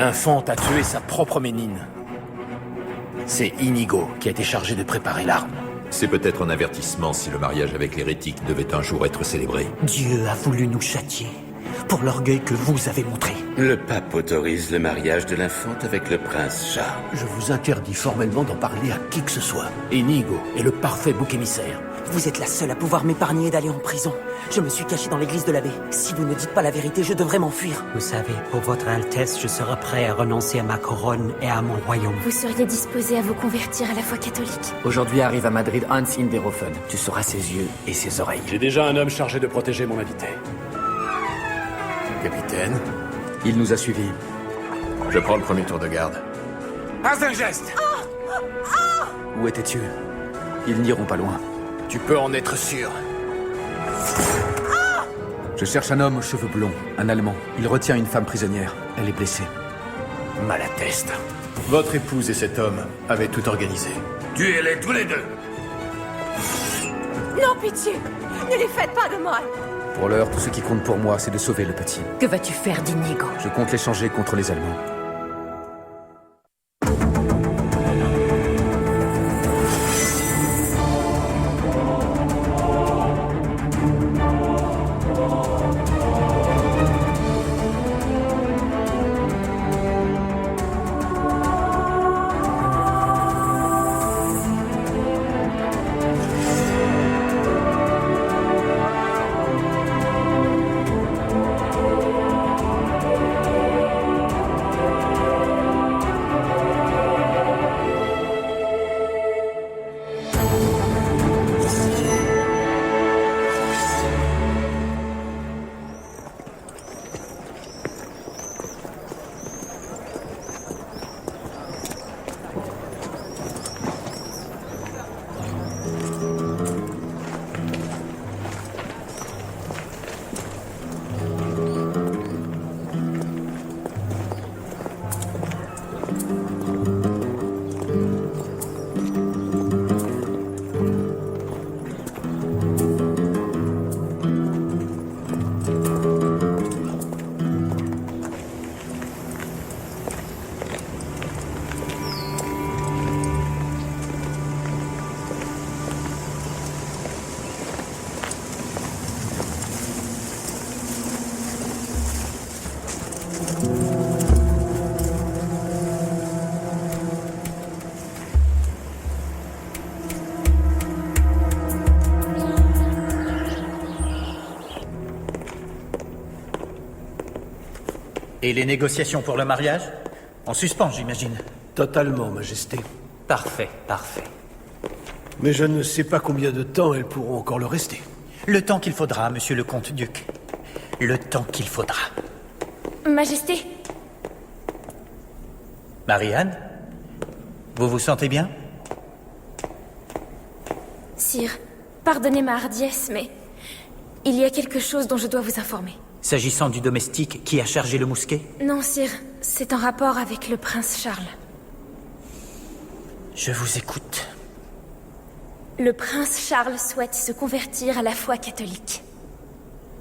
L'infante a tué sa propre Ménine. C'est Inigo qui a été chargé de préparer l'arme. C'est peut-être un avertissement si le mariage avec l'hérétique devait un jour être célébré. Dieu a voulu nous châtier pour l'orgueil que vous avez montré. Le pape autorise le mariage de l'infante avec le prince Charles. Je vous interdis formellement d'en parler à qui que ce soit. Inigo est le parfait bouc émissaire. Vous êtes la seule à pouvoir m'épargner d'aller en prison. Je me suis caché dans l'église de l'abbé. Si vous ne dites pas la vérité, je devrais m'enfuir. Vous savez, pour votre Altesse, je serai prêt à renoncer à ma couronne et à mon royaume. Vous seriez disposé à vous convertir à la foi catholique? Aujourd'hui arrive à Madrid Hans Inderofen. Tu sauras ses yeux et ses oreilles. J'ai déjà un homme chargé de protéger mon invité. Capitaine, Il nous a suivis. je prends le premier tour de garde. Pas un geste! Où étais-tu? Ils n'iront pas loin. Tu peux en être sûr. Je cherche un homme aux cheveux blonds, un Allemand. Il retient une femme prisonnière. Elle est blessée. Malateste. Votre épouse et cet homme avaient tout organisé. Tuez-les tous les deux! Non, pitié! Ne les faites pas de mal! Pour l'heure, tout ce qui compte pour moi, c'est de sauver le petit. Que vas-tu faire d'Inigo? Je compte l'échanger contre les Allemands. Et les négociations pour le mariage? En suspens, j'imagine. Totalement, Majesté. Parfait, parfait. Mais je ne sais pas combien de temps elles pourront encore le rester. Le temps qu'il faudra, monsieur le comte-duc. Le temps qu'il faudra. Majesté? Marianne? Vous vous sentez bien? Sire, pardonnez ma hardiesse, mais il y a quelque chose dont je dois vous informer. S'agissant du domestique qui a chargé le mousquet? Non, sire, c'est en rapport avec le prince Charles. Je vous écoute. Le prince Charles souhaite se convertir à la foi catholique.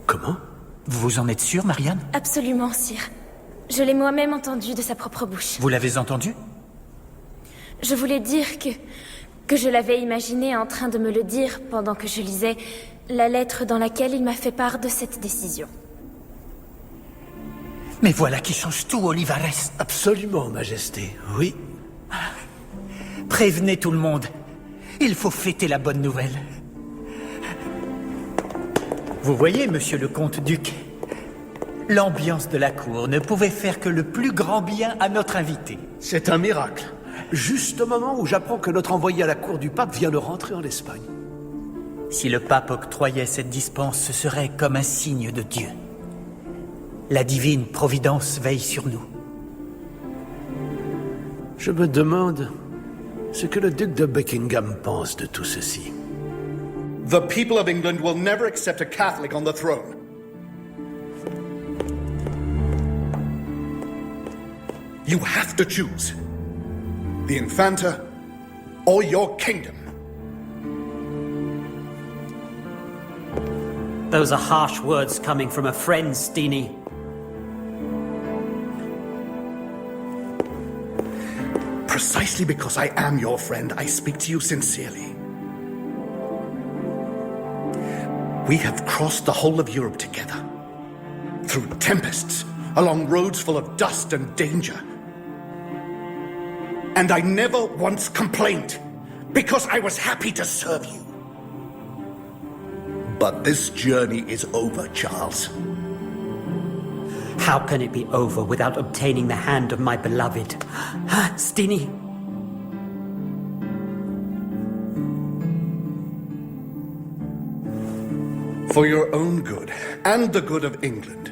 Comment? Vous en êtes sûre, Marianne? Absolument, sire. Je l'ai moi-même entendu de sa propre bouche. Vous l'avez entendu? Je voulais dire que je l'avais imaginé en train de me le dire pendant que je lisais la lettre dans laquelle il m'a fait part de cette décision. Mais voilà qui change tout, Olivares. Absolument, Majesté, oui. Prévenez tout le monde. Il faut fêter la bonne nouvelle. Vous voyez, monsieur le comte-duc, l'ambiance de la cour ne pouvait faire que le plus grand bien à notre invité. C'est un miracle. Juste au moment où j'apprends que notre envoyé à la cour du pape vient de rentrer en Espagne. Si le pape octroyait cette dispense, ce serait comme un signe de Dieu. La divine providence veille sur nous. Je me demande ce que le duc de Buckingham pense de tout ceci. The people of England will never accept a Catholic on the throne. You have to choose the Infanta or your kingdom. Those are harsh words coming from a friend, Steenie. Precisely because I am your friend, I speak to you sincerely. We have crossed the whole of Europe together. Through tempests, along roads full of dust and danger. And I never once complained, because I was happy to serve you. But this journey is over, Charles. How can it be over without obtaining the hand of my beloved? Steenie! For your own good, and the good of England.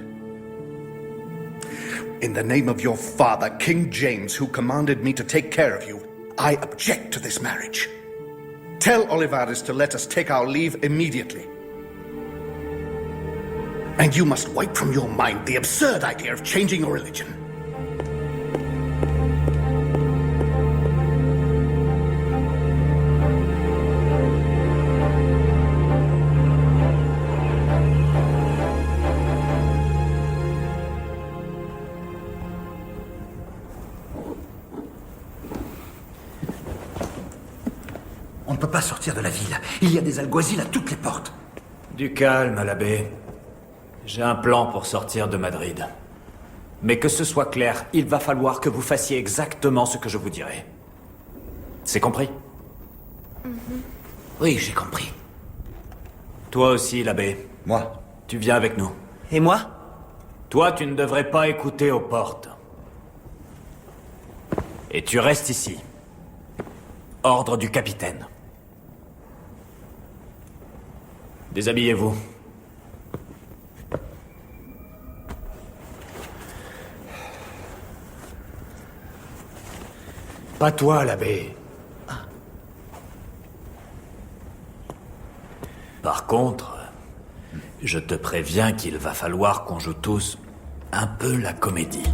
In the name of your father, King James, who commanded me to take care of you, I object to this marriage. Tell Olivares to let us take our leave immediately. And you must wipe from your mind the absurd idea of changing your religion. On ne peut pas sortir de la ville. Il y a des alguazils à toutes les portes. Du calme, l'abbé. J'ai un plan pour sortir de Madrid. Mais que ce soit clair, il va falloir que vous fassiez exactement ce que je vous dirai. C'est compris? Oui, j'ai compris. Toi aussi, l'abbé. Moi? Tu viens avec nous. Et moi? Toi, tu ne devrais pas écouter aux portes. Et tu restes ici. Ordre du capitaine. Déshabillez-vous. Pas toi, l'abbé. Par contre, je te préviens qu'il va falloir qu'on joue tous un peu la comédie.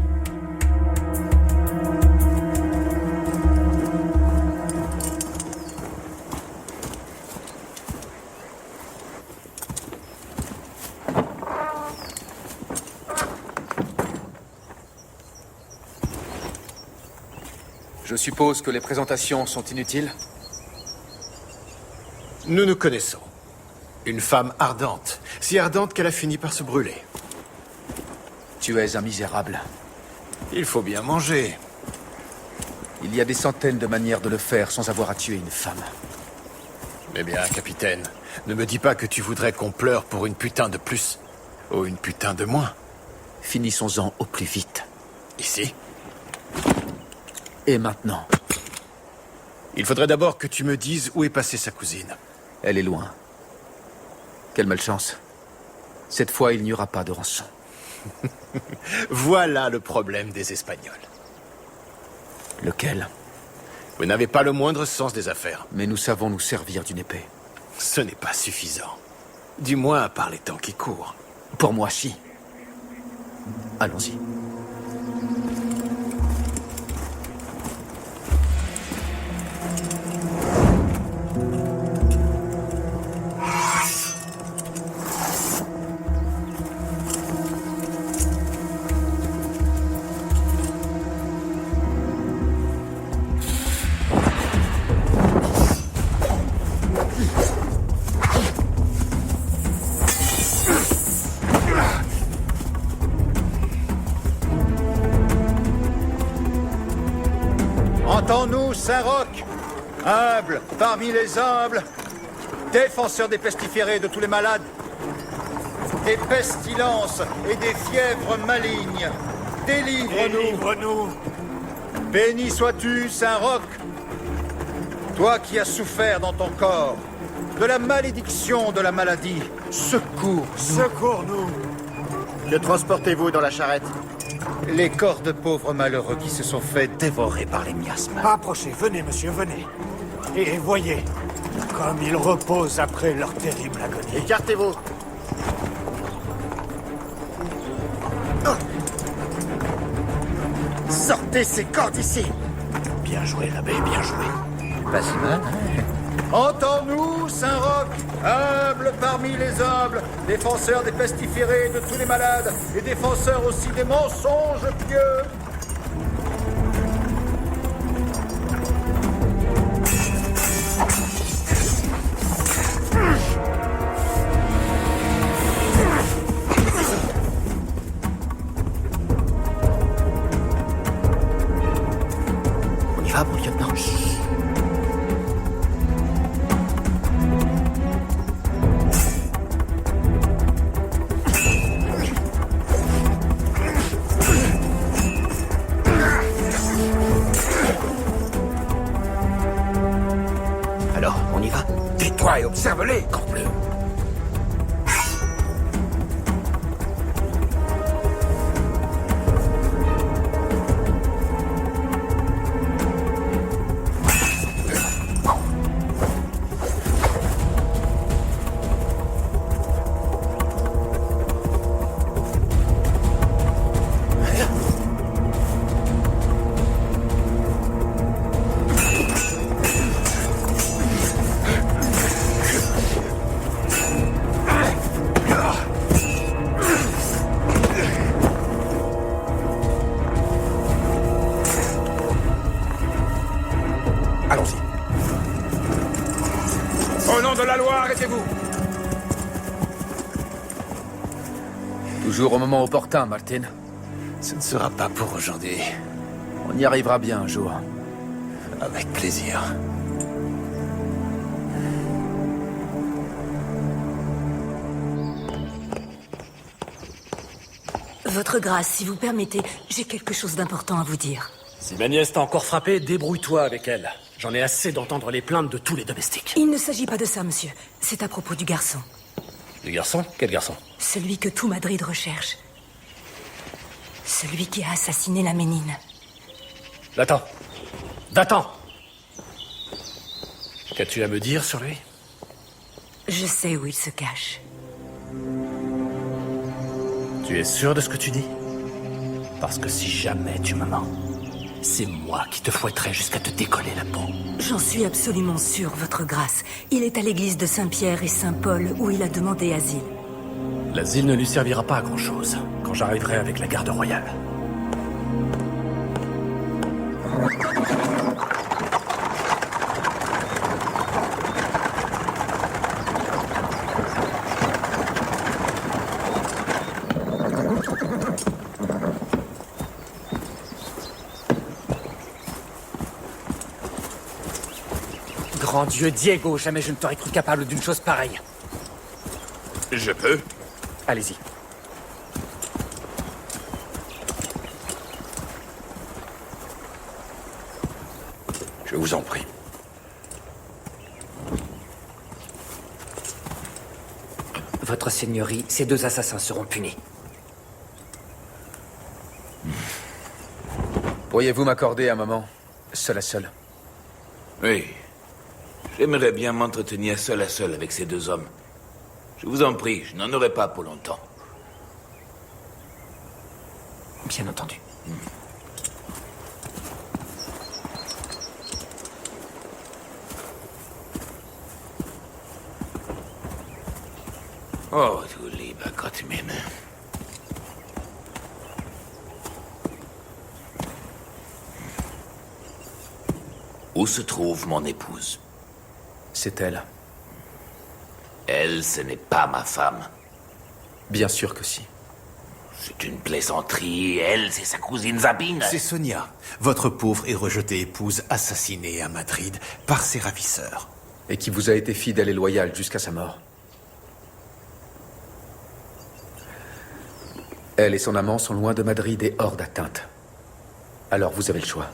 Je suppose que les présentations sont inutiles? Nous nous connaissons. Une femme ardente. Si ardente qu'elle a fini par se brûler. Tu es un misérable. Il faut bien manger. Il y a des centaines de manières de le faire sans avoir à tuer une femme. Eh bien, capitaine, ne me dis pas que tu voudrais qu'on pleure pour une putain de plus. Ou une putain de moins. Finissons-en au plus vite. Ici? Et maintenant? Il faudrait d'abord que tu me dises où est passée sa cousine. Elle est loin. Quelle malchance. Cette fois, il n'y aura pas de rançon. Voilà le problème des Espagnols. Lequel? Vous n'avez pas le moindre sens des affaires. Mais nous savons nous servir d'une épée. Ce n'est pas suffisant. Du moins par les temps qui courent. Pour moi, si. Allons-y. Entends-nous, Saint-Roch, humble parmi les humbles, défenseur des pestiférés de tous les malades, des pestilences et des fièvres malignes, délivre-nous. Délivre-nous. Béni sois-tu, Saint-Roch, toi qui as souffert dans ton corps de la malédiction de la maladie, secours-nous. Secours-nous. Que transportez-vous dans la charrette? Les corps de pauvres malheureux qui se sont fait dévorer par les miasmes. Approchez, venez, monsieur, venez. Et voyez, comme ils reposent après leur terrible agonie. Écartez-vous. Sortez ces corps d'ici. Bien joué, l'abbé, bien joué. Pas si mal, hein? Entends-nous, Saint-Roch, humble parmi les humbles, défenseur des pestiférés de tous les malades, et défenseur aussi des mensonges pieux. Bravo, lieutenant. Alors, on y va? Tais-toi et observe-les, Corbleu. Allons-y. Au nom de la loi, arrêtez-vous. Toujours au moment opportun, Martin. Ce ne sera pas pour aujourd'hui. On y arrivera bien un jour. Avec plaisir. Votre grâce, si vous permettez, j'ai quelque chose d'important à vous dire. Si ma nièce t'a encore frappé, débrouille-toi avec elle. J'en ai assez d'entendre les plaintes de tous les domestiques. Il ne s'agit pas de ça, monsieur. C'est à propos du garçon. Du garçon? Quel garçon? Celui que tout Madrid recherche. Celui qui a assassiné la Ménine. Va-t'en. Va-t'en. Qu'as-tu à me dire sur lui? Je sais où il se cache. Tu es sûr de ce que tu dis? Parce que si jamais tu me mens, c'est moi qui te fouetterai jusqu'à te décoller la peau. J'en suis absolument sûr, votre grâce. Il est à l'église de Saint-Pierre et Saint-Paul où il a demandé asile. L'asile ne lui servira pas à grand-chose quand j'arriverai avec la garde royale. Grand Dieu, Diego, jamais je ne t'aurais cru capable d'une chose pareille. Je peux? Allez-y. Je vous en prie. Votre seigneurie, ces deux assassins seront punis. Pourriez-vous m'accorder un moment, seul à seul? Oui. J'aimerais bien m'entretenir seul à seul avec ces deux hommes. Je vous en prie, je n'en aurai pas pour longtemps. Bien entendu. Oh, du lieber Gott im Himmel. Où se trouve mon épouse? C'est elle. Elle, ce n'est pas ma femme. Bien sûr que si. C'est une plaisanterie. Elle, c'est sa cousine Sabine. C'est Sonia, votre pauvre et rejetée épouse assassinée à Madrid par ses ravisseurs. Et qui vous a été fidèle et loyale jusqu'à sa mort. Elle et son amant sont loin de Madrid et hors d'atteinte. Alors vous avez le choix.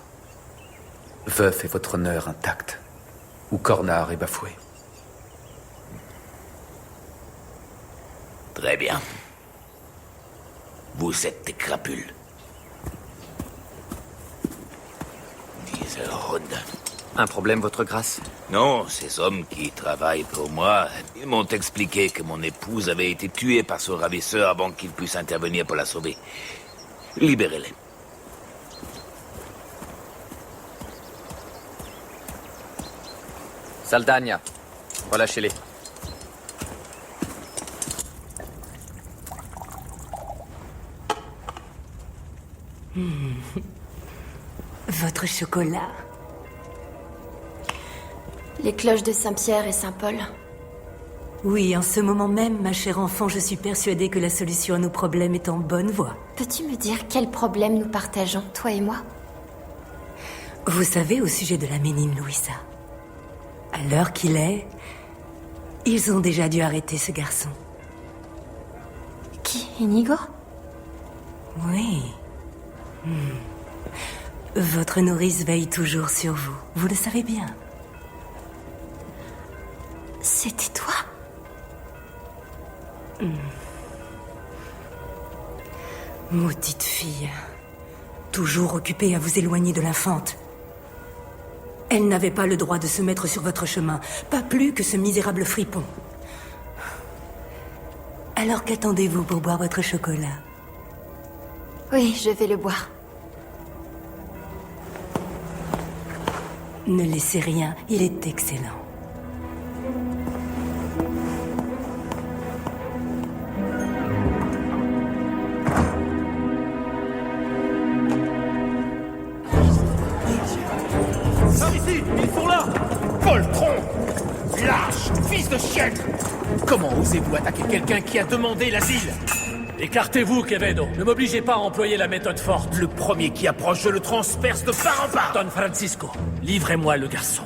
Veuf et votre honneur intact. Ou Cornard et bafoué. Très bien. Vous êtes des crapules. Diese Hunde. Un problème, votre grâce? Non, ces hommes qui travaillent pour moi, ils m'ont expliqué que mon épouse avait été tuée par ce ravisseur avant qu'il puisse intervenir pour la sauver. Libérez-les. Saldagna, relâchez-les. Votre chocolat. Les cloches de Saint-Pierre et Saint-Paul. Oui, en ce moment même, ma chère enfant, je suis persuadée que la solution à nos problèmes est en bonne voie. Peux-tu me dire quel problème nous partageons, toi et moi? Vous savez, au sujet de la Ménine Louisa, à l'heure qu'il est, ils ont déjà dû arrêter ce garçon. Qui? Inigo? Oui. Votre nourrice veille toujours sur vous. Vous le savez bien. C'était toi? Maudite fille. Toujours occupée à vous éloigner de l'infante. Elle n'avait pas le droit de se mettre sur votre chemin. Pas plus que ce misérable fripon. Alors qu'attendez-vous pour boire votre chocolat? Oui, je vais le boire. Ne laissez rien, il est excellent. Ici, ils sont là! Poltron! Lâche! Fils de chienne! Comment osez-vous attaquer quelqu'un qui a demandé l'asile? Écartez-vous, Quevedo. Ne m'obligez pas à employer la méthode forte. Le premier qui approche, je le transperce de part en part. Don Francisco, livrez-moi le garçon.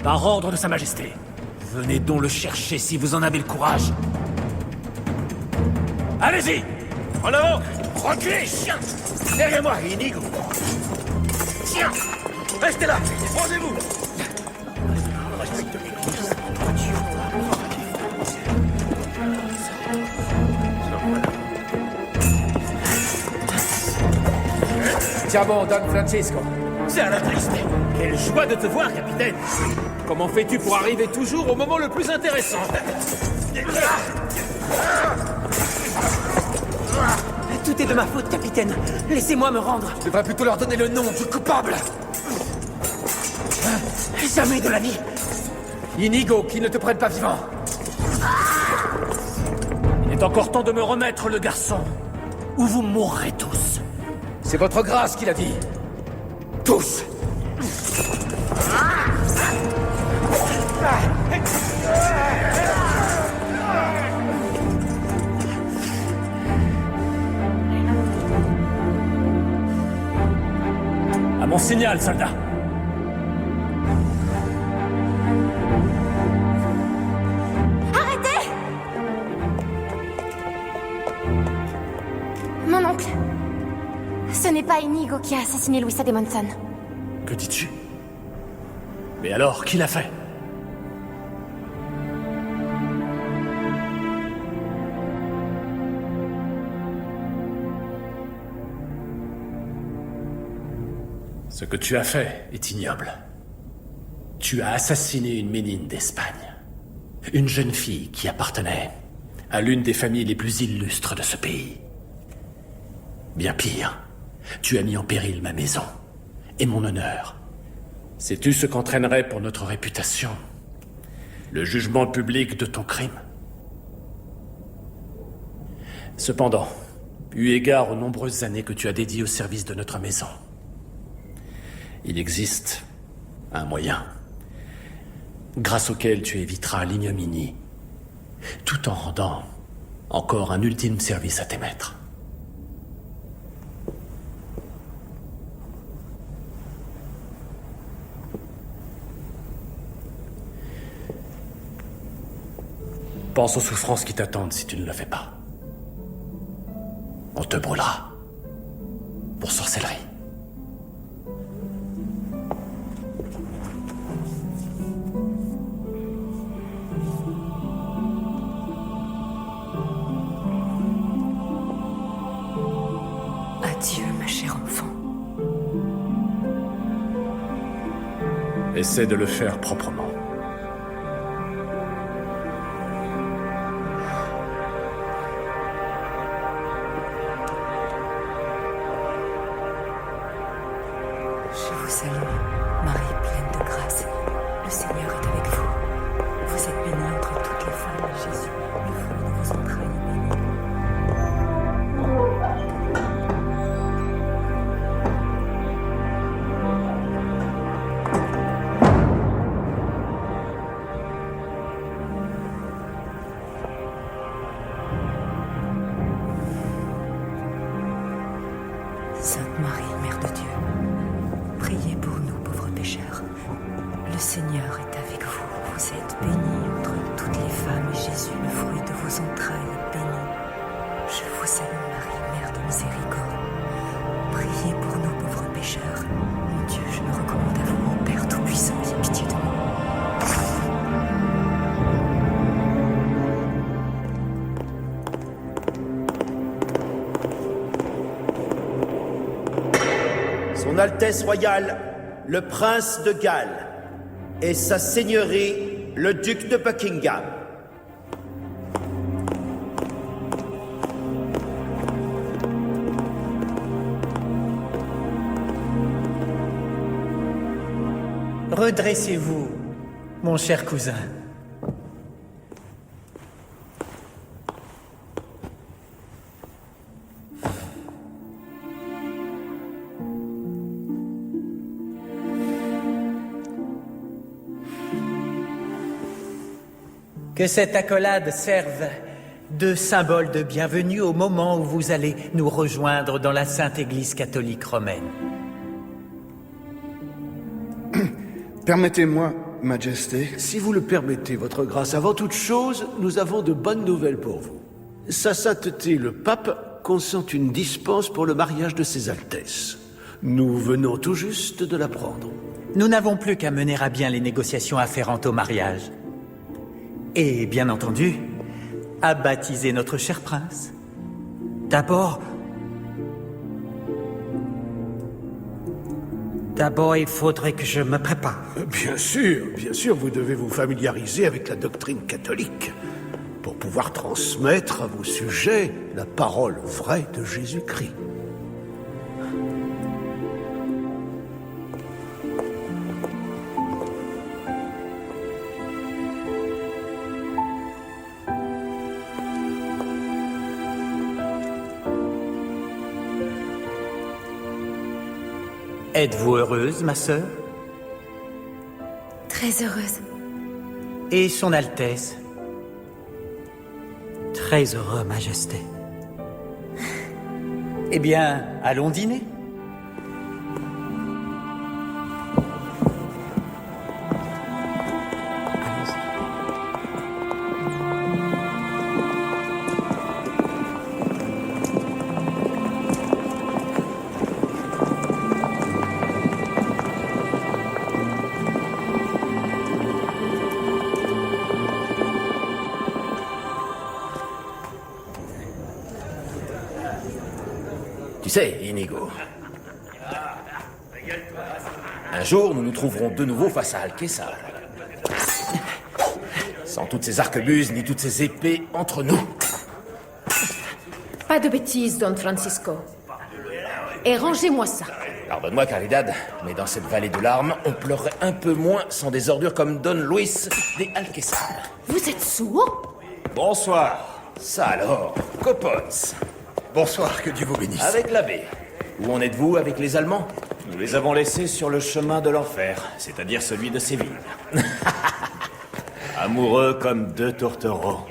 Par ordre de Sa Majesté. Venez donc le chercher si vous en avez le courage. Allez-y! En avant! Reculez, chien! Derrière moi, Inigo! Chien! Restez là! Posez-vous! Tiens bon, Don Francisco. C'est à la triste. Quelle joie de te voir, capitaine. Comment fais-tu pour arriver toujours au moment le plus intéressant? Tout est de ma faute, capitaine. Laissez-moi me rendre. Je devrais plutôt leur donner le nom du coupable. Jamais de la vie. Inigo, qui ne te prenne pas vivant. Il est encore temps de me remettre le garçon, ou vous mourrez tous. C'est votre grâce qui l'a dit. Tous. À mon signal, soldat. Arrêtez! Mon oncle. Ce n'est pas Inigo qui a assassiné Luisa de Monson. Que dis-tu? Mais alors, qui l'a fait? Ce que tu as fait est ignoble. Tu as assassiné une ménine d'Espagne. Une jeune fille qui appartenait à l'une des familles les plus illustres de ce pays. Bien pire, tu as mis en péril ma maison et mon honneur. Sais-tu ce qu'entraînerait pour notre réputation le jugement public de ton crime? Cependant, eu égard aux nombreuses années que tu as dédiées au service de notre maison, il existe un moyen grâce auquel tu éviteras l'ignominie, tout en rendant encore un ultime service à tes maîtres. Pense aux souffrances qui t'attendent si tu ne le fais pas. On te brûlera. Pour sorcellerie. Adieu, ma chère enfant. Essaie de le faire proprement. Je vous salue, Marie pleine de grâce. Le Seigneur est avec vous. Vous êtes bénie entre toutes les femmes, et Jésus, le fruit de vos entrailles, est béni. Sainte Marie, Mère de Dieu, priez pour nous pauvres Seigneur est avec vous. Vous êtes bénie entre toutes les femmes, et Jésus, le fruit de vos entrailles, est béni. Je vous salue Marie, Mère de miséricorde. Priez pour nous pauvres pécheurs. Mon Dieu, je me recommande à vous, mon Père Tout-Puissant, ayez pitié de moi. Son Altesse royale, le prince de Galles, et sa seigneurie, le duc de Buckingham. Redressez-vous, mon cher cousin. Que cette accolade serve de symbole de bienvenue au moment où vous allez nous rejoindre dans la Sainte Église catholique romaine. Permettez-moi, Majesté. Si vous le permettez, votre grâce, avant toute chose, nous avons de bonnes nouvelles pour vous. Sa sainteté, le pape, consent une dispense pour le mariage de ses Altesses. Nous venons tout juste de l'apprendre. Nous n'avons plus qu'à mener à bien les négociations afférentes au mariage. Et, bien entendu, à baptiser notre cher prince. D'abord, il faudrait que je me prépare. Bien sûr, vous devez vous familiariser avec la doctrine catholique pour pouvoir transmettre à vos sujets la parole vraie de Jésus-Christ. Êtes-vous heureuse, ma sœur? Très heureuse. Et son Altesse? Très heureux, Majesté. Eh bien, allons dîner. Tu sais, Inigo, un jour, nous nous trouverons de nouveau face à Alquessar. Sans toutes ces arquebuses ni toutes ces épées entre nous. Pas de bêtises, Don Francisco. Et rangez-moi ça. Pardonne-moi, Caridad, mais dans cette vallée de larmes, on pleurerait un peu moins sans des ordures comme Don Luis des Alquessar. Vous êtes sourd? Bonsoir. Ça alors, Copons. Bonsoir, que Dieu vous bénisse. Avec l'abbé. Où en êtes-vous avec les Allemands? Nous les avons laissés sur le chemin de l'enfer, c'est-à-dire celui de Séville. Amoureux comme deux tourtereaux.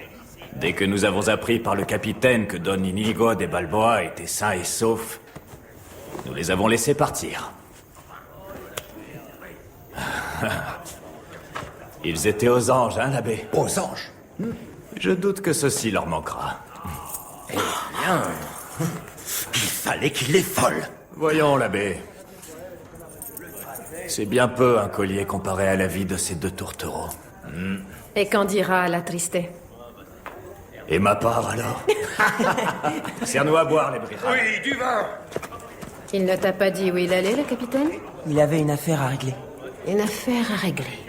Dès que nous avons appris par le capitaine que Don Inigo de Balboa était sain et sauf, nous les avons laissés partir. Ils étaient aux anges, hein, l'abbé? Aux anges? Je doute que ceci leur manquera. Eh bien, il fallait qu'il les vole. Voyons, l'abbé. C'est bien peu un collier comparé à la vie de ces deux tourtereaux. Et qu'en dira la Tristée? Et ma part, alors? Sers-nous à boire, les brigands. Oui, du vin. Il ne t'a pas dit où il allait, le capitaine? Il avait une affaire à régler. Une affaire à régler.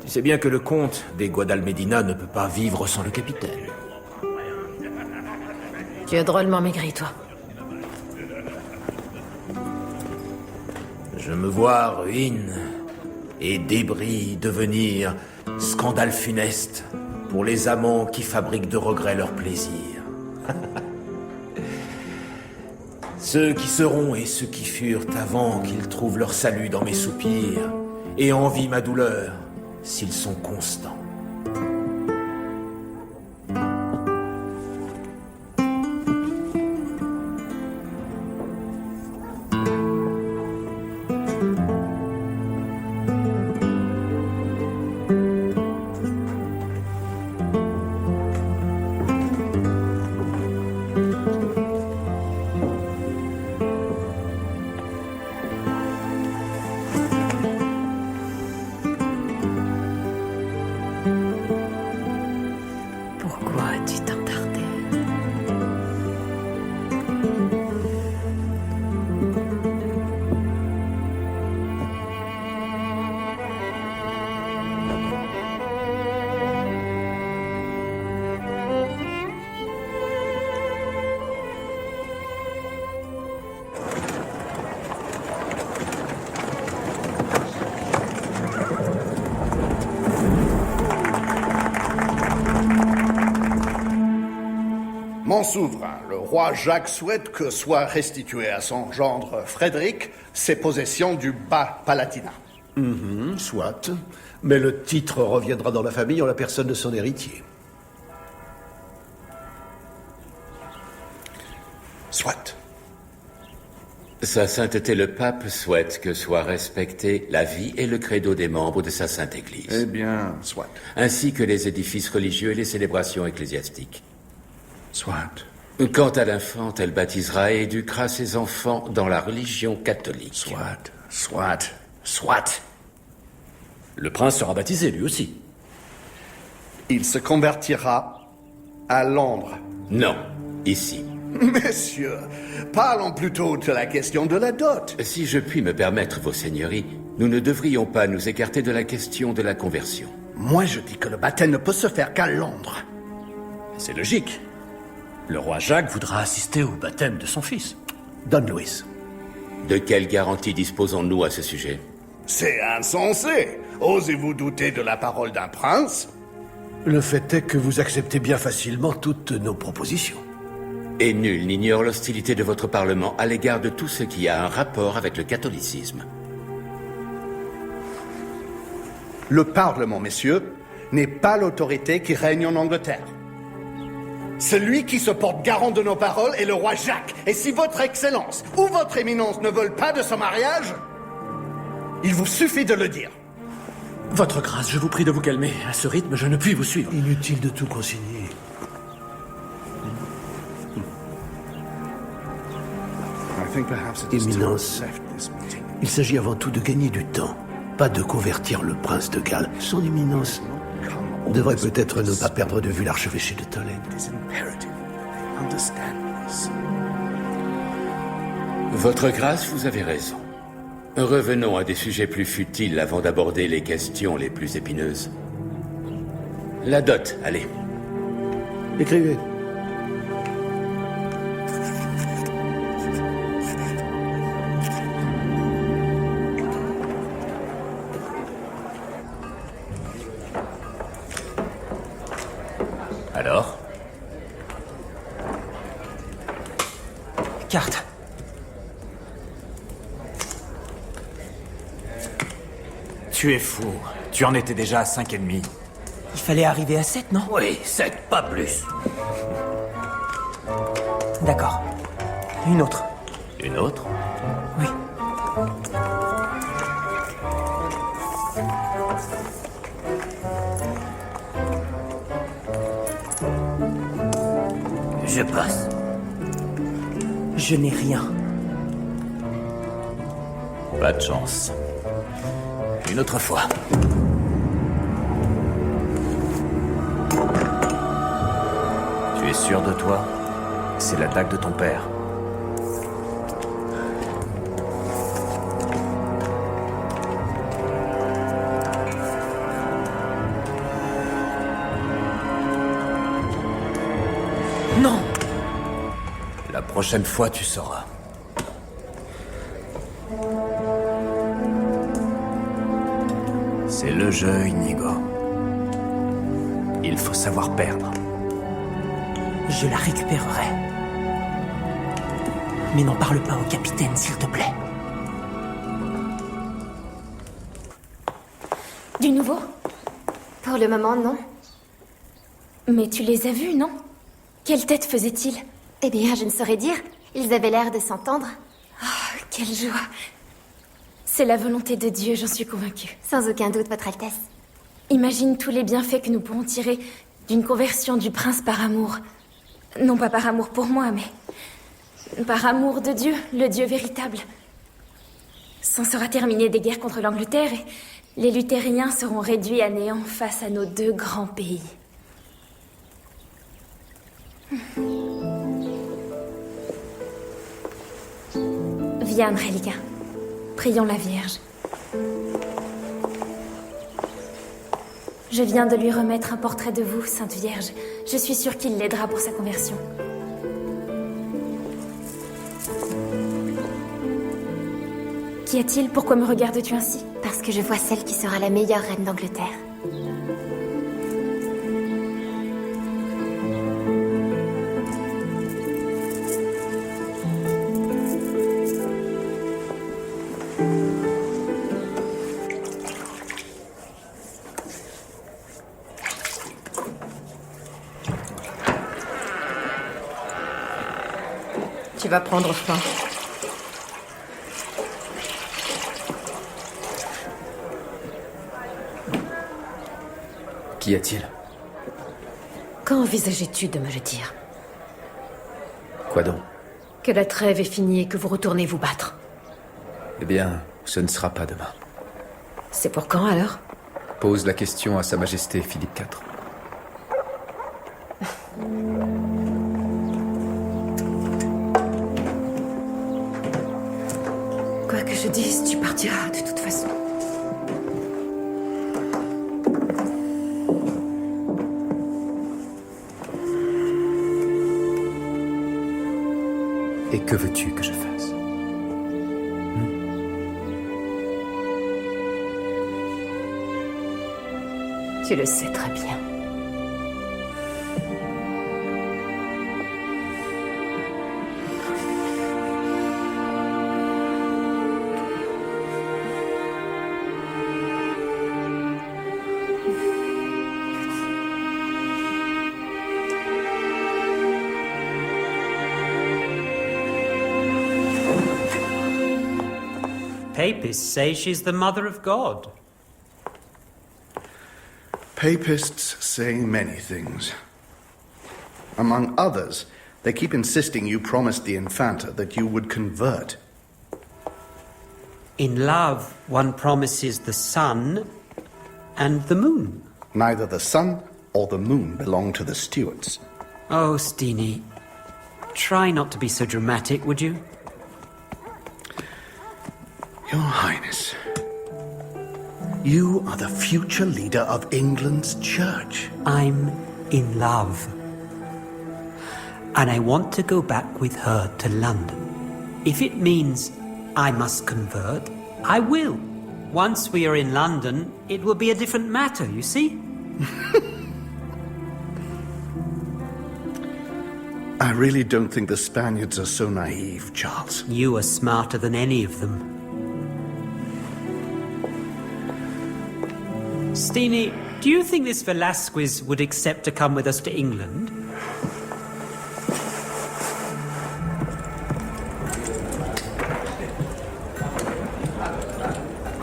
Tu sais bien que le comte des Guadalmedina ne peut pas vivre sans le capitaine. Tu es drôlement maigri, toi. Je me vois ruine et débris devenir scandale funeste pour les amants qui fabriquent de regrets leur plaisir. Ceux qui seront et ceux qui furent avant qu'ils trouvent leur salut dans mes soupirs et envient ma douleur s'ils sont constants. Grand souverain, le roi Jacques souhaite que soient restituées à son gendre Frédéric ses possessions du Bas-Palatinat. Soit. Mais le titre reviendra dans la famille en la personne de son héritier. Soit. Sa sainteté le pape souhaite que soit respectée la vie et le credo des membres de sa sainte Église. Eh bien, soit. Ainsi que les édifices religieux et les célébrations ecclésiastiques. Soit. Quant à l'infante, elle baptisera et éduquera ses enfants dans la religion catholique. Soit. Le prince sera baptisé, lui aussi. Il se convertira à Londres. Non, ici. Messieurs, parlons plutôt de la question de la dot. Si je puis me permettre, vos seigneuries, nous ne devrions pas nous écarter de la question de la conversion. Moi, je dis que le baptême ne peut se faire qu'à Londres. C'est logique. Le roi Jacques voudra assister au baptême de son fils. Don Louis. De quelle garantie disposons-nous à ce sujet? C'est insensé. Osez-vous douter de la parole d'un prince? Le fait est que vous acceptez bien facilement toutes nos propositions. Et nul n'ignore l'hostilité de votre Parlement à l'égard de tout ce qui a un rapport avec le catholicisme. Le Parlement, messieurs, n'est pas l'autorité qui règne en Angleterre. Celui qui se porte garant de nos paroles est le roi Jacques. Et si votre Excellence ou votre Éminence ne veulent pas de ce mariage, il vous suffit de le dire. Votre grâce, je vous prie de vous calmer. À ce rythme, je ne puis vous suivre. Inutile de tout consigner. Éminence, il s'agit avant tout de gagner du temps, pas de convertir le prince de Galles. Son Éminence devrait peut-être ne pas perdre de vue l'archevêché de Tolède. Votre grâce, vous avez raison. Revenons à des sujets plus futiles avant d'aborder les questions les plus épineuses. La dot, allez. Écrivez. Alors? Carte. Tu es fou. Tu en étais déjà à 5,5. Il fallait arriver à 7, non? Oui, 7, pas plus. D'accord. Une autre. Une autre? Oui. Je passe. Je n'ai rien. Pas de chance. Une autre fois. Tu es sûr de toi? C'est la dague de ton père. Non! La prochaine fois, tu sauras. C'est le jeu, Inigo. Il faut savoir perdre. Je la récupérerai. Mais n'en parle pas au capitaine, s'il te plaît. Du nouveau? Pour le moment, non. Mais tu les as vus, non? Quelle tête faisaient-ils? Eh bien, je ne saurais dire. Ils avaient l'air de s'entendre. Oh, quelle joie! C'est la volonté de Dieu, j'en suis convaincue. Sans aucun doute, Votre Altesse. Imagine tous les bienfaits que nous pourrons tirer d'une conversion du prince par amour. Non pas par amour pour moi, mais par amour de Dieu, le Dieu véritable. S'en sera terminé des guerres contre l'Angleterre et les luthériens seront réduits à néant face à nos deux grands pays. Viens, Angelica. Prions la Vierge. Je viens de lui remettre un portrait de vous, Sainte Vierge. Je suis sûre qu'il l'aidera pour sa conversion. Qu'y a-t-il? Pourquoi me regardes-tu ainsi? Parce que je vois celle qui sera la meilleure reine d'Angleterre. vas prendre froid. Qu'y a-t-il? Quand envisageais-tu de me le dire? Quoi donc? Que la trêve est finie et que vous retournez vous battre. Eh bien, ce ne sera pas demain. C'est pour quand alors? Pose la question à Sa Majesté Philippe IV. Quoi que je dise, tu partiras de toute façon. Et que veux-tu que je fasse? Tu le sais très bien. Papists say she's the mother of God. Papists say many things. Among others, they keep insisting you promised the Infanta that you would convert. In love, one promises the sun and the moon. Neither the sun or the moon belong to the stewards. Oh, Steenie, try not to be so dramatic, would you? Your Highness, you are the future leader of England's church. I'm in love. And I want to go back with her to London. If it means I must convert, I will. Once we are in London, it will be a different matter, you see? I really don't think the Spaniards are so naive, Charles. You are smarter than any of them. Steenie, do you think this Velasquez would accept to come with us to England?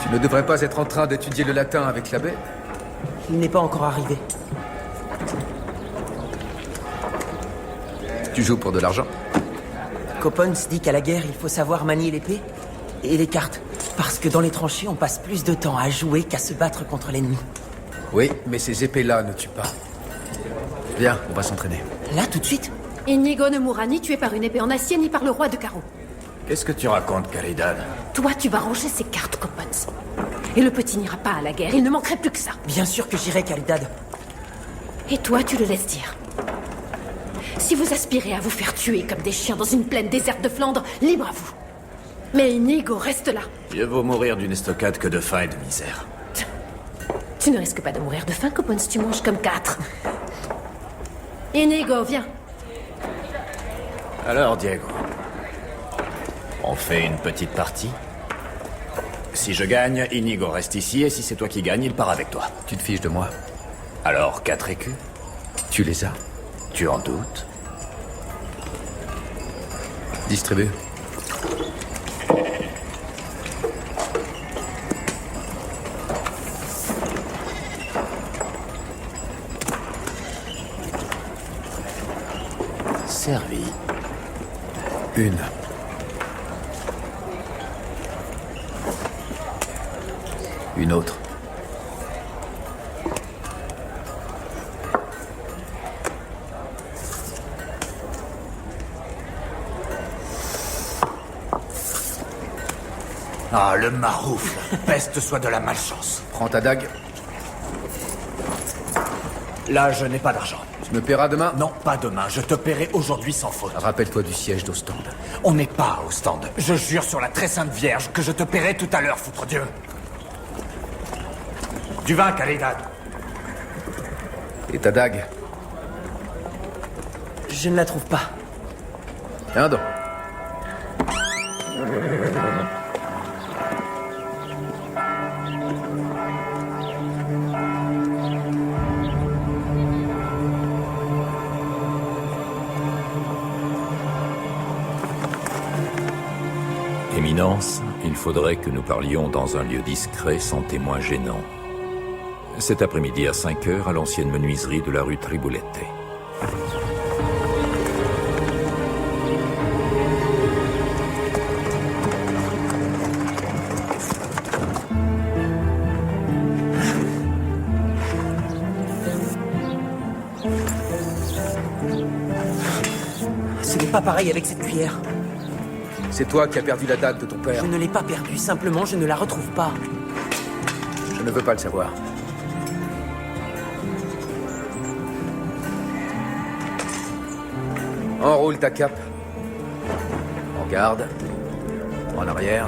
Tu ne devrais pas être en train d'étudier le latin avec l'abbé? Il n'est pas encore arrivé. Tu joues pour de l'argent? Coppens dit qu'à la guerre, il faut savoir manier l'épée et les cartes. Parce que dans les tranchées, on passe plus de temps à jouer qu'à se battre contre l'ennemi. Oui, mais ces épées-là ne tuent pas. Viens, on va s'entraîner. Là, tout de suite? Inigo ne mourra ni tué par une épée en acier ni par le roi de carreau. Qu'est-ce que tu racontes, Caridad? Toi, tu vas ranger ces cartes, Coppens. Et le petit n'ira pas à la guerre, il ne manquerait plus que ça. Bien sûr que j'irai, Caridad. Et toi, tu le laisses dire. Si vous aspirez à vous faire tuer comme des chiens dans une plaine déserte de Flandre, libre à vous. Mais Inigo reste là. Mieux vaut mourir d'une estocade que de faim et de misère. Tu ne risques pas de mourir de faim, Coppens, tu manges comme 4. Inigo, viens. Alors, Diego, on fait une petite partie? Si je gagne, Inigo reste ici, et si c'est toi qui gagnes, il part avec toi. Tu te fiches de moi? Alors, 4 écus? Tu les as? Tu en doutes? Distribue. Servi. Une. Une autre. Ah, le maroufle. Peste soit de la malchance. Prends ta dague. Là, je n'ai pas d'argent. Tu me paieras demain? Non, pas demain. Je te paierai aujourd'hui sans faute. Rappelle-toi du siège d'Ostende. On n'est pas au stand. Je jure sur la très sainte Vierge que je te paierai tout à l'heure, foutre Dieu. Du vin, Caridad. Et ta dague? Je ne la trouve pas. Tiens donc. Éminence, il faudrait que nous parlions dans un lieu discret sans témoins gênants. Cet après-midi à 5 heures à l'ancienne menuiserie de la rue Triboulette. Ce n'est pas pareil avec cette cuillère. C'est toi qui as perdu la dague de ton père. Je ne l'ai pas perdue, simplement je ne la retrouve pas. Je ne veux pas le savoir. Enroule ta cape. En garde. En arrière.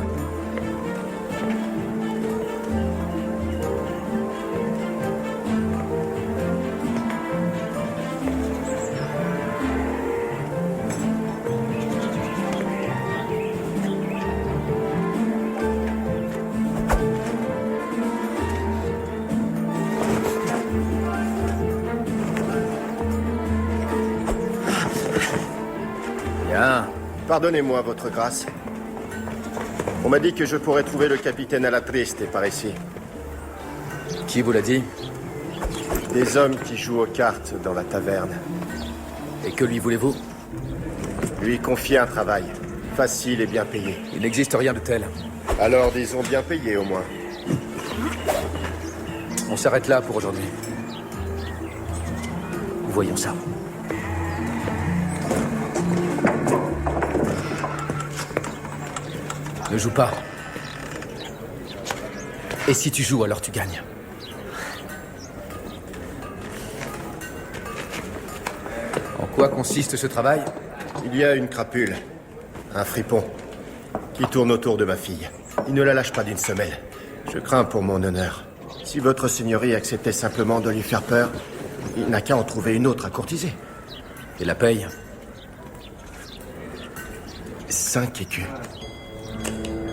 Pardonnez-moi, votre grâce. On m'a dit que je pourrais trouver le capitaine à la triste par ici. Qui vous l'a dit? Des hommes qui jouent aux cartes dans la taverne. Et que lui voulez-vous? Lui confier un travail. Facile et bien payé. Il n'existe rien de tel. Alors disons bien payé au moins. On s'arrête là pour aujourd'hui. Voyons ça. Ne joue pas. Et si tu joues, alors tu gagnes. En quoi consiste ce travail? Il y a une crapule, un fripon, qui tourne autour de ma fille. Il ne la lâche pas d'une semelle. Je crains pour mon honneur. Si votre seigneurie acceptait simplement de lui faire peur, il n'a qu'à en trouver une autre à courtiser. Et la paye? 5 écus.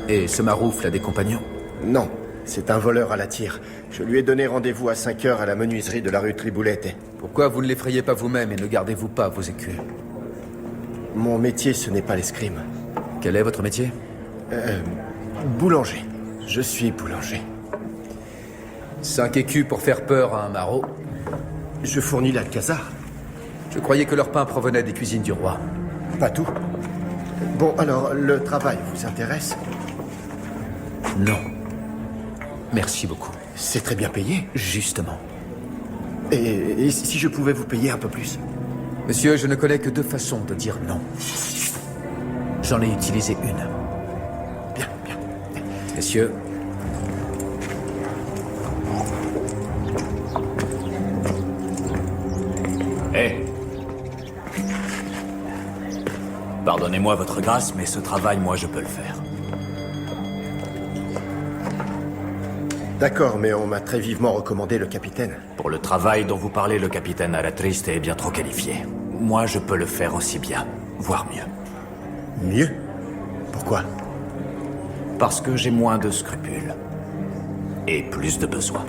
Et ce maroufle a des compagnons? Non, c'est un voleur à la tire. Je lui ai donné rendez-vous à 5 heures à la menuiserie de la rue Triboulette. Pourquoi vous ne l'effrayez pas vous-même et ne gardez-vous pas vos écus? Mon métier, ce n'est pas l'escrime. Quel est votre métier? Boulanger. Je suis boulanger. 5 écus pour faire peur à un maraud? Je fournis l'alcazar. Je croyais que leur pain provenait des cuisines du roi. Pas tout. Bon, alors, le travail vous intéresse? Non. Merci beaucoup. C'est très bien payé. Justement. Et si je pouvais vous payer un peu plus? Monsieur, je ne connais que 2 façons de dire non. J'en ai utilisé une. Bien. Messieurs. Pardonnez-moi, votre grâce, mais ce travail, moi, je peux le faire. D'accord, mais on m'a très vivement recommandé le capitaine. Pour le travail dont vous parlez, le capitaine à la triste est bien trop qualifié. Moi, je peux le faire aussi bien, voire mieux. Mieux? Pourquoi? Parce que j'ai moins de scrupules. Et plus de besoins.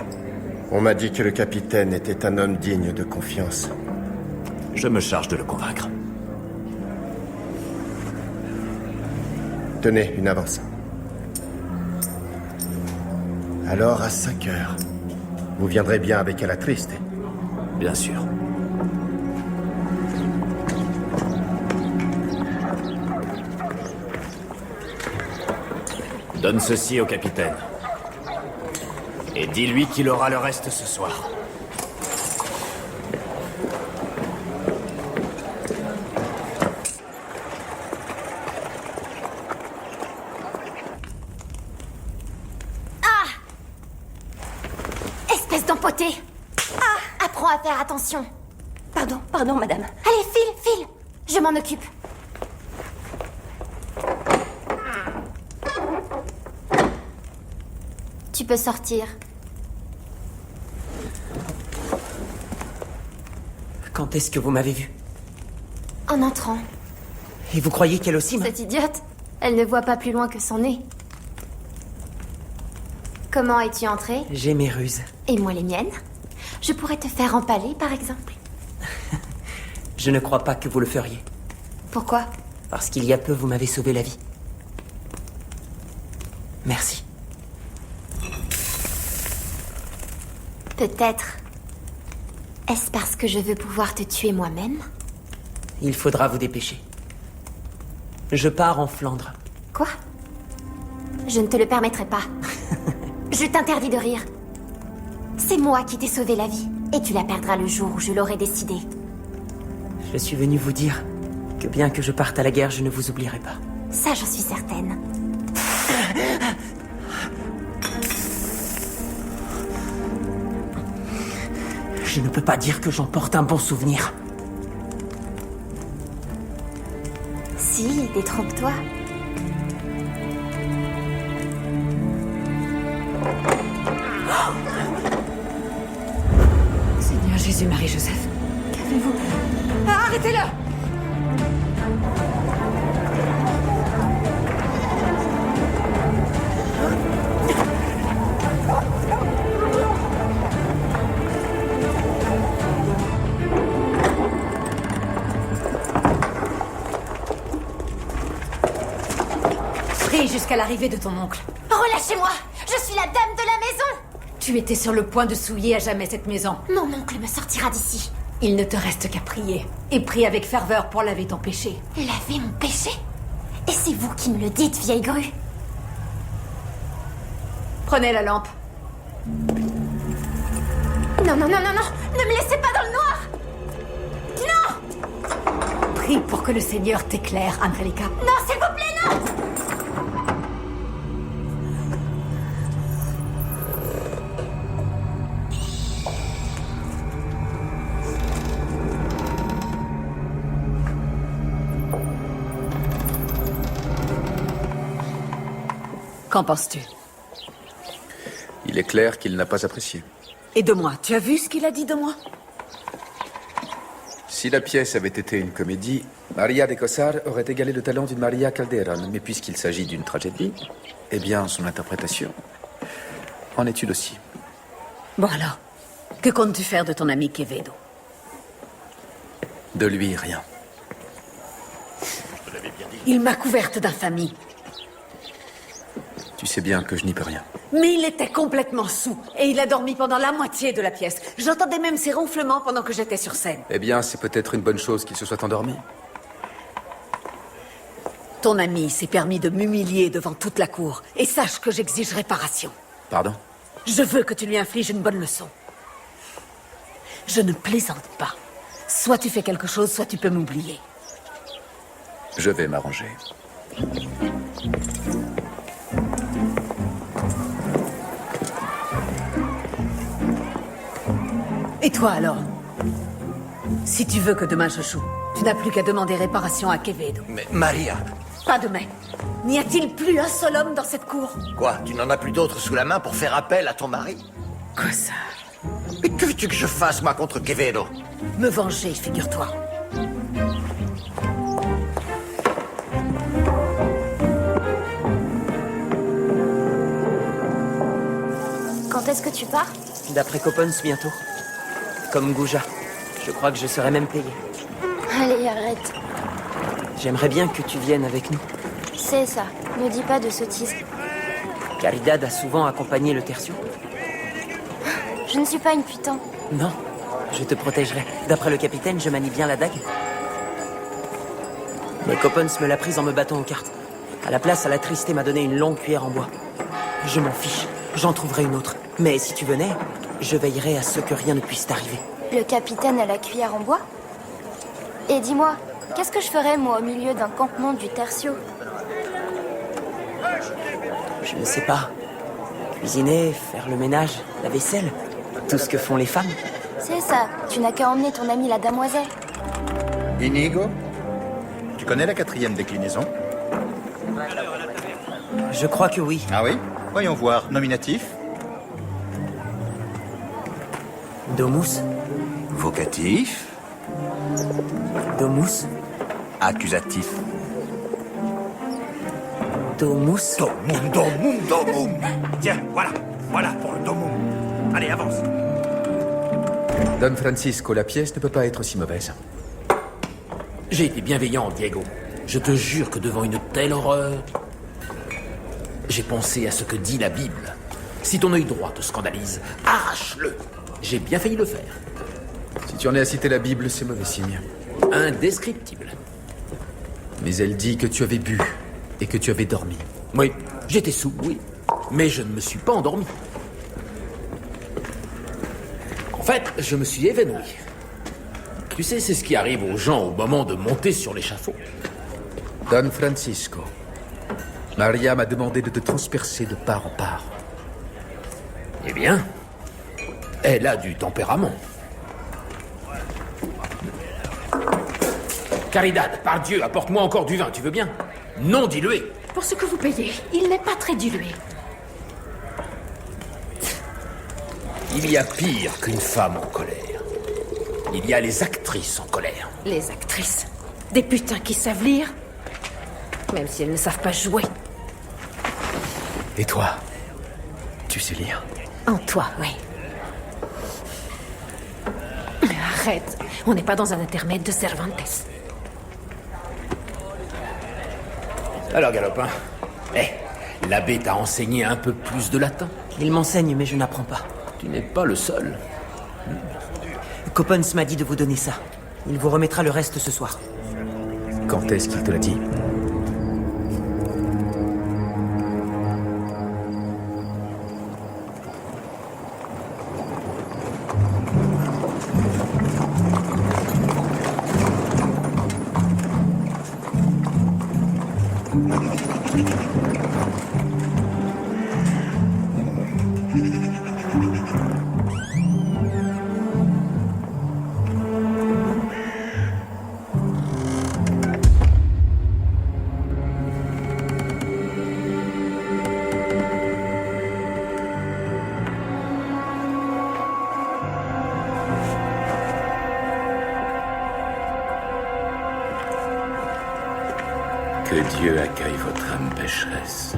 On m'a dit que le capitaine était un homme digne de confiance. Je me charge de le convaincre. Tenez, une avance. Alors, à 5 heures, vous viendrez bien avec la triste? Bien sûr. Donne ceci au capitaine. Et dis-lui qu'il aura le reste ce soir. Apprends à faire attention. Pardon, madame. Allez, file. Je m'en occupe. Tu peux sortir. Quand est-ce que vous m'avez vu? En entrant. Et vous croyez qu'elle aussi Cette idiote, elle ne voit pas plus loin que son nez. Comment es-tu entrée? J'ai mes ruses. Et moi les miennes? Je pourrais te faire empaler, par exemple. Je ne crois pas que vous le feriez. Pourquoi? Parce qu'il y a peu, vous m'avez sauvé la vie. Merci. Peut-être. Est-ce parce que je veux pouvoir te tuer moi-même? Il faudra vous dépêcher. Je pars en Flandre. Quoi? Je ne te le permettrai pas. Je t'interdis de rire. C'est moi qui t'ai sauvé la vie, et tu la perdras le jour où je l'aurai décidé. Je suis venu vous dire que bien que je parte à la guerre, je ne vous oublierai pas. Ça, j'en suis certaine. Je ne peux pas dire que j'en porte un bon souvenir. Si, détrompe-toi. Seigneur Jésus, Marie-Joseph, qu'avez-vous... Arrêtez-le! Prie jusqu'à l'arrivée de ton oncle. Relâchez-moi! Je suis la dame de la maison! Tu étais sur le point de souiller à jamais cette maison. Mon oncle me sortira d'ici. Il ne te reste qu'à prier. Et prie avec ferveur pour laver ton péché. Laver mon péché? Et c'est vous qui me le dites, vieille grue? Prenez la lampe. Non, non, non, non, non! Ne me laissez pas dans le noir! Non! Prie pour que le Seigneur t'éclaire, Angelica. Non, s'il vous plaît, non! Qu'en penses-tu? Il est clair qu'il n'a pas apprécié. Et de moi, tu as vu ce qu'il a dit de moi? Si la pièce avait été une comédie, Maria de Cossar aurait égalé le talent d'une Maria Calderon. Mais puisqu'il s'agit d'une tragédie, eh bien, son interprétation en est une aussi. Bon alors, que comptes-tu faire de ton ami Quevedo? De lui, rien. Il m'a couverte d'infamie. Tu sais bien que je n'y peux rien. Mais il était complètement saoul et il a dormi pendant la moitié de la pièce. J'entendais même ses ronflements pendant que j'étais sur scène. Eh bien, c'est peut-être une bonne chose qu'il se soit endormi. Ton ami s'est permis de m'humilier devant toute la cour. Et sache que j'exige réparation. Pardon? Je veux que tu lui infliges une bonne leçon. Je ne plaisante pas. Soit tu fais quelque chose, soit tu peux m'oublier. Je vais m'arranger. Et toi alors? Si tu veux que demain je joue, tu n'as plus qu'à demander réparation à Quevedo. Mais Maria... Pas de mais. N'y a-t-il plus un seul homme dans cette cour? Quoi? Tu n'en as plus d'autres sous la main pour faire appel à ton mari? Quoi ça? Mais que veux-tu que je fasse, moi, contre Quevedo? Me venger, figure-toi. Quand est-ce que tu pars? D'après Coppens, bientôt. Comme Gouja. Je crois que je serai même payé. Allez, arrête. J'aimerais bien que tu viennes avec nous. C'est ça. Ne dis pas de sottises. Caridad a souvent accompagné le tertio. Je ne suis pas une putain. Non, je te protégerai. D'après le capitaine, je manie bien la dague. Mais Coppens me l'a prise en me battant aux cartes. À la place, elle a tristé m'a donné une longue cuillère en bois. Je m'en fiche. J'en trouverai une autre. Mais si tu venais, je veillerai à ce que rien ne puisse t'arriver. Le capitaine a la cuillère en bois? Et dis-moi, qu'est-ce que je ferais, moi, au milieu d'un campement du tertio? Je ne sais pas. Cuisiner, faire le ménage, la vaisselle. Tout ce que font les femmes. C'est ça. Tu n'as qu'à emmener ton amie la damoiselle. Inigo? Tu connais la 4e déclinaison? Je crois que oui. Ah oui? Voyons voir. Nominatif? Domus. Vocatif? Domus. Accusatif? Domus. Domum. Tiens, voilà pour le domum. Allez, avance. Don Francisco, la pièce ne peut pas être si mauvaise. J'ai été bienveillant, Diego. Je te jure que devant une telle horreur... j'ai pensé à ce que dit la Bible. Si ton œil droit te scandalise, arrache-le. J'ai bien failli le faire. Si tu en es à citer la Bible, c'est mauvais signe. Indescriptible. Mais elle dit que tu avais bu et que tu avais dormi. Oui, j'étais sous, oui. Mais je ne me suis pas endormi. En fait, je me suis évanoui. Tu sais, c'est ce qui arrive aux gens au moment de monter sur l'échafaud. Don Francisco, Maria m'a demandé de te transpercer de part en part. Eh bien, elle a du tempérament. Caridad, par Dieu, apporte-moi encore du vin, tu veux bien? Non dilué. Pour ce que vous payez, il n'est pas très dilué. Il y a pire qu'une femme en colère. Il y a les actrices en colère. Les actrices. Des putains qui savent lire. Même si elles ne savent pas jouer. Et toi, tu sais lire? En toi, oui. Arrête. On n'est pas dans un intermède de Cervantes. Alors, Galopin, l'abbé t'a enseigné un peu plus de latin? Il m'enseigne, mais je n'apprends pas. Tu n'es pas le seul. Coppens m'a dit de vous donner ça. Il vous remettra le reste ce soir. Quand est-ce qu'il te l'a dit? Que Dieu accueille votre âme pécheresse.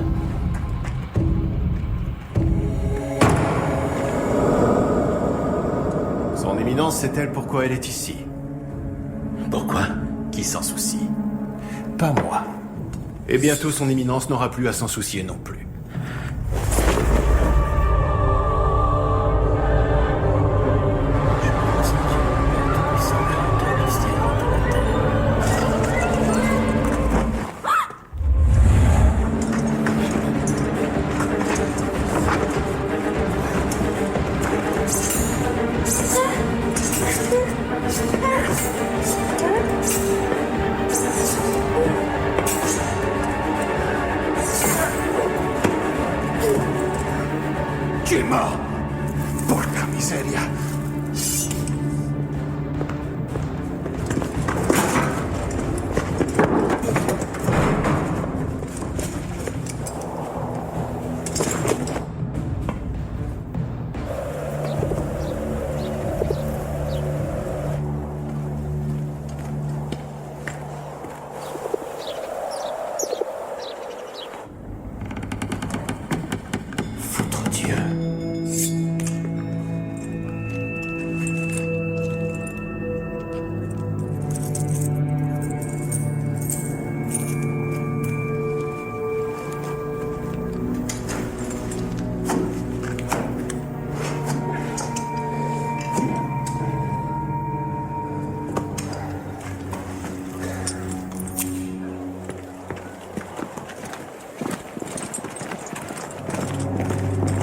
Son Éminence sait-elle pourquoi elle est ici? Pourquoi? Qui s'en soucie? Pas moi. Et bientôt son Éminence n'aura plus à s'en soucier non plus. Tu es mort. Porca miseria.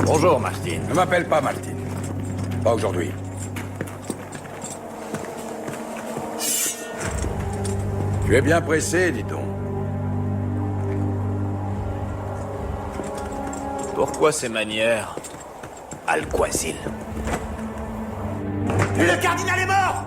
Bonjour, Martin. Ne m'appelle pas Martin. Pas aujourd'hui. Tu es bien pressé, dis donc. Pourquoi ces manières, Alquasil? Le cardinal est mort!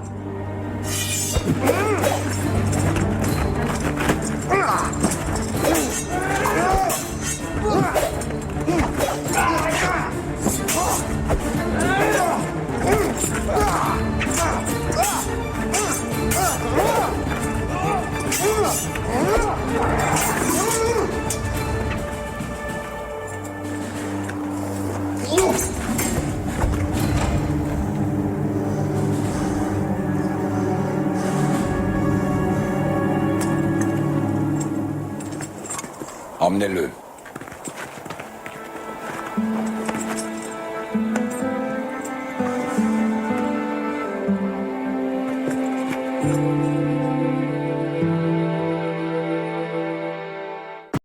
Emmenez-le.